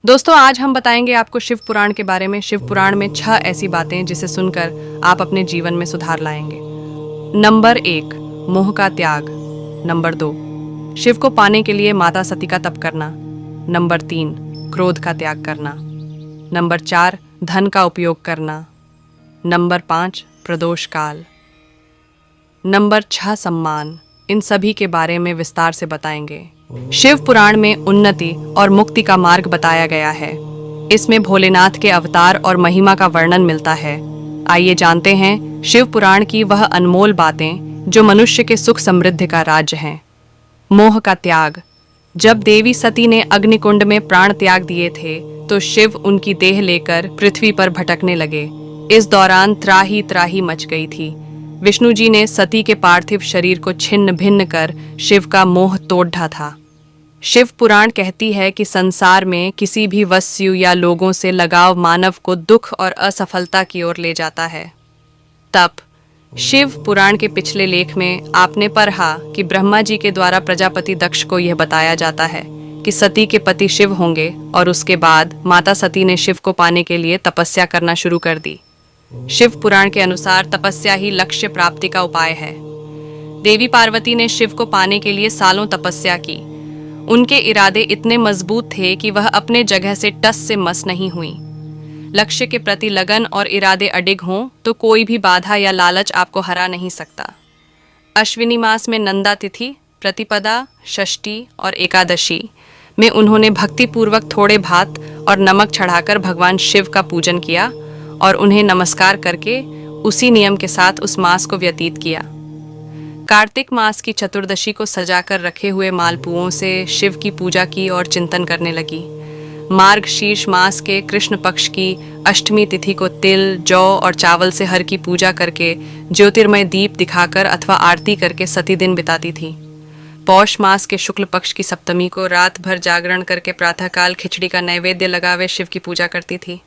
दोस्तों, आज हम बताएंगे आपको शिव पुराण के बारे में। शिव पुराण में 6 ऐसी बातें जिसे सुनकर आप अपने जीवन में सुधार लाएंगे। नंबर 1, मोह का त्याग। नंबर 2, शिव को पाने के लिए माता सती का तप करना। नंबर 3, क्रोध का त्याग करना। नंबर 4, धन का उपयोग करना। नंबर 5, प्रदोष काल। नंबर 6, सम्मान। इन सभी के बारे में विस्तार से बताएंगे। शिव पुराण में उन्नति और मुक्ति का मार्ग बताया गया है। इसमें भोलेनाथ के अवतार और महिमा का वर्णन मिलता है। आइए जानते हैं शिव पुराण की वह अनमोल बातें जो मनुष्य के सुख समृद्धि का राज्य हैं। मोह का त्याग। जब देवी सती ने अग्निकुंड में प्राण त्याग दिए थे तो शिव उनकी देह लेकर पृथ्वी पर भटकने लगे। इस दौरान त्राही त्राही मच गई थी। विष्णु जी ने सती के पार्थिव शरीर को छिन्न भिन्न कर शिव का मोह तोड़ ढा था। शिव पुराण कहती है कि संसार में किसी भी वस्तु या लोगों से लगाव मानव को दुख और असफलता की ओर ले जाता है। तप। शिव पुराण के पिछले लेख में आपने पढ़ा कि ब्रह्मा जी के द्वारा प्रजापति दक्ष को यह बताया जाता है कि सती के पति शिव होंगे और उसके बाद माता सती ने शिव को पाने के लिए तपस्या करना शुरू कर दी। शिव पुराण के अनुसार तपस्या ही लक्ष्य प्राप्ति का उपाय है। देवी पार्वती ने शिव को पाने के लिए सालों तपस्या की। उनके इरादे इतने मजबूत थे कि वह अपने जगह से टस से मस नहीं हुई। लक्ष्य के प्रति लगन और इरादे अडिग हों तो कोई भी बाधा या लालच आपको हरा नहीं सकता। अश्विनी मास में नंदा तिथि, प्रतिपदा, षष्ठी और एकादशी में उन्होंने भक्तिपूर्वक थोड़े भात और नमक चढ़ाकर भगवान शिव का पूजन किया और उन्हें नमस्कार करके उसी नियम के साथ उस मास को व्यतीत किया। कार्तिक मास की चतुर्दशी को सजाकर रखे हुए मालपुओं से शिव की पूजा की और चिंतन करने लगी। मार्गशीर्ष मास के कृष्ण पक्ष की अष्टमी तिथि को तिल, जौ और चावल से हर की पूजा करके ज्योतिर्मय दीप दिखाकर अथवा आरती करके सती दिन बिताती थी। पौष मास के शुक्ल पक्ष की सप्तमी को रात भर जागरण करके प्रातःकाल खिचड़ी का नैवेद्य लगावे शिव की पूजा करती थी।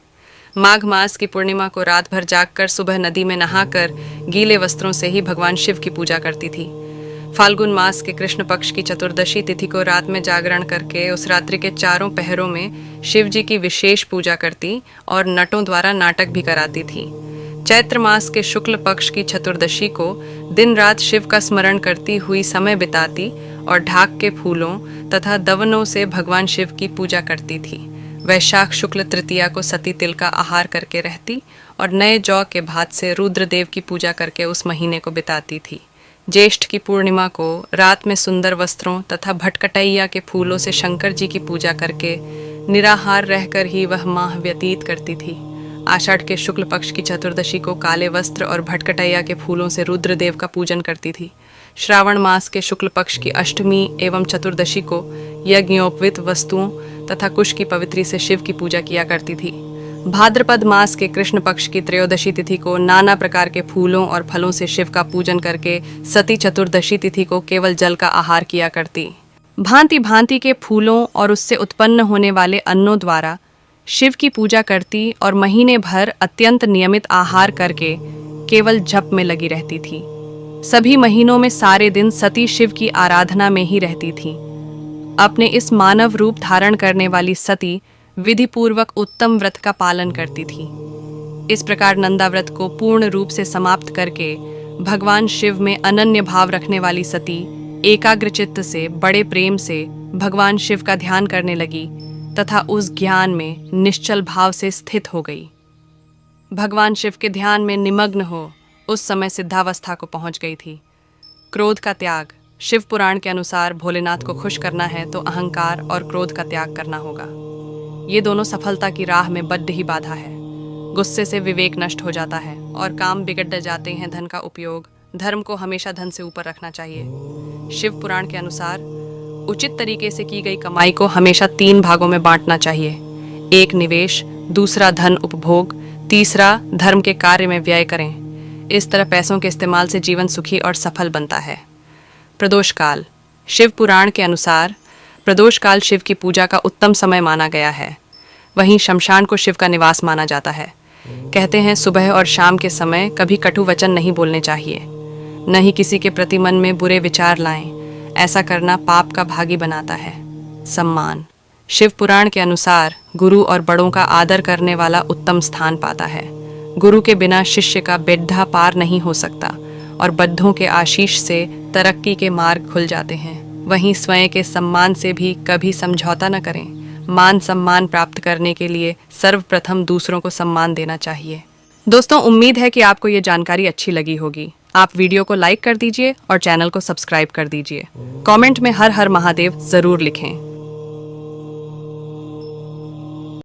माघ मास की पूर्णिमा को रात भर जागकर सुबह नदी में नहाकर गीले वस्त्रों से ही भगवान शिव की पूजा करती थी। फाल्गुन मास के कृष्ण पक्ष की चतुर्दशी तिथि को रात में जागरण करके उस रात्रि के चारों पहरों में शिव जी की विशेष पूजा करती और नटों द्वारा नाटक भी कराती थी। चैत्र मास के शुक्ल पक्ष की चतुर्दशी को दिन रात शिव का स्मरण करती हुई समय बिताती और ढाक के फूलों तथा दवनों से भगवान शिव की पूजा करती थी। वैशाख शुक्ल तृतीया को सती तिल का आहार करके रहती और नए जौ के भात से रुद्रदेव की पूजा करके उस महीने को बिताती थी। ज्येष्ठ की पूर्णिमा को रात में सुंदर वस्त्रों तथा भटकटैया के फूलों से शंकर जी की पूजा करके निराहार रहकर ही वह माह व्यतीत करती थी। आषाढ़ के शुक्ल पक्ष की चतुर्दशी को काले वस्त्र और भटकटैया के फूलों से रुद्रदेव का पूजन करती थी। श्रावण मास के शुक्ल पक्ष की अष्टमी एवं चतुर्दशी को यज्ञोपवीत वस्तुओं तथा कुश की पवित्री से शिव की पूजा किया करती थी। भाद्रपद मास के कृष्ण पक्ष की त्रयोदशी तिथि को नाना प्रकार के फूलों और फलों से शिव का पूजन करके सती चतुर्दशी तिथि को केवल जल का आहार किया करती। भांति भांति के फूलों और उससे उत्पन्न होने वाले अन्नों द्वारा शिव की पूजा करती और महीने भर अत्यंत नियमित आहार करके केवल जप में लगी रहती थी। सभी महीनों में सारे दिन सती शिव की आराधना में ही रहती थी। अपने इस मानव रूप धारण करने वाली सती विधि पूर्वक उत्तम व्रत का पालन करती थी। इस प्रकार नंदा व्रत को पूर्ण रूप से समाप्त करके भगवान शिव में अनन्य भाव रखने वाली सती एकाग्र चित्त से बड़े प्रेम से भगवान शिव का ध्यान करने लगी तथा उस ज्ञान में निश्चल भाव से स्थित हो गई। भगवान शिव के ध्यान में निमग्न हो उस समय सिद्धावस्था को पहुंच गई थी। क्रोध का त्याग। शिव पुराण के अनुसार भोलेनाथ को खुश करना है तो अहंकार और क्रोध का त्याग करना होगा। ये दोनों सफलता की राह में बद्ध ही बाधा है। गुस्से से विवेक नष्ट हो जाता है और काम बिगड़ जाते हैं। धन का उपयोग। धर्म को हमेशा धन से ऊपर रखना चाहिए। शिव पुराण के अनुसार उचित तरीके से की गई कमाई को हमेशा 3 भागों में बांटना चाहिए। 1 निवेश, दूसरा धन उपभोग, तीसरा धर्म के कार्य में व्यय करें। इस तरह पैसों के इस्तेमाल से जीवन सुखी और सफल बनता है। प्रदोष काल। शिव पुराण के अनुसार प्रदोष काल शिव की पूजा का उत्तम समय माना गया है। वहीं शमशान को शिव का निवास माना जाता है। कहते हैं सुबह और शाम के समय कभी कटु वचन नहीं बोलने चाहिए, न ही किसी के प्रति मन में बुरे विचार लाएं। ऐसा करना पाप का भागी बनाता है। सम्मान। शिव पुराण के अनुसार गुरु और बड़ों का आदर करने वाला उत्तम स्थान पाता है। गुरु के बिना शिष्य का बेड्ढा पार नहीं हो सकता और बद्धों के आशीष से तरक्की के मार्ग खुल जाते हैं। वहीं स्वयं के सम्मान से भी कभी समझौता न करें। मान सम्मान प्राप्त करने के लिए सर्वप्रथम दूसरों को सम्मान देना चाहिए। दोस्तों, उम्मीद है कि आपको ये जानकारी अच्छी लगी होगी। आप वीडियो को लाइक कर दीजिए और चैनल को सब्सक्राइब कर दीजिए। कमेंट में हर हर महादेव जरूर लिखें।